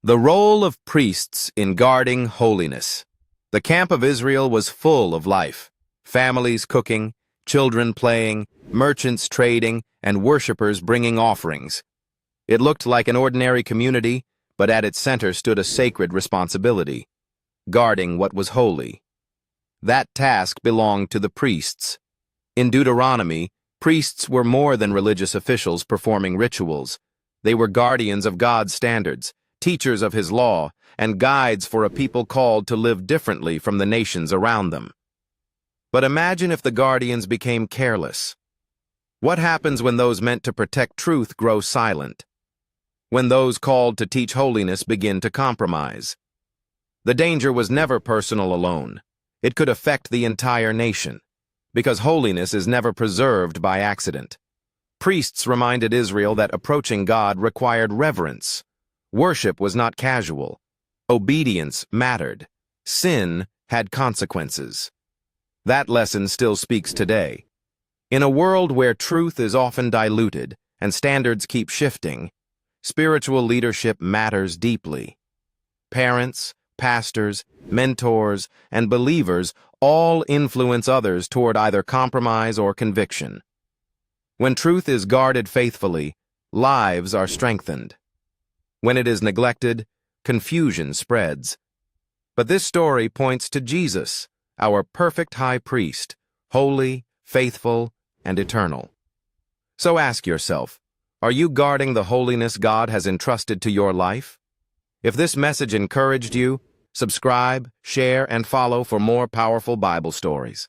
The role of priests in guarding holiness. The camp of Israel was full of life. Families cooking, children playing, merchants trading, and worshippers bringing offerings. It looked like an ordinary community, but at its center stood a sacred responsibility, guarding what was holy. That task belonged to the priests. In Deuteronomy, priests were more than religious officials performing rituals. They were guardians of God's standards, teachers of His law, and guides for a people called to live differently from the nations around them. But imagine if the guardians became careless. What happens when those meant to protect truth grow silent? When those called to teach holiness begin to compromise? The danger was never personal alone. It could affect the entire nation, because holiness is never preserved by accident. Priests reminded Israel that approaching God required reverence. Worship was not casual. Obedience mattered. Sin had consequences. That lesson still speaks today. In a world where truth is often diluted and standards keep shifting, spiritual leadership matters deeply. Parents, pastors, mentors, and believers all influence others toward either compromise or conviction. When truth is guarded faithfully, lives are strengthened. When it is neglected, confusion spreads. But this story points to Jesus, our perfect high priest, holy, faithful, and eternal. So ask yourself, are you guarding the holiness God has entrusted to your life? If this message encouraged you, subscribe, share, and follow for more powerful Bible stories.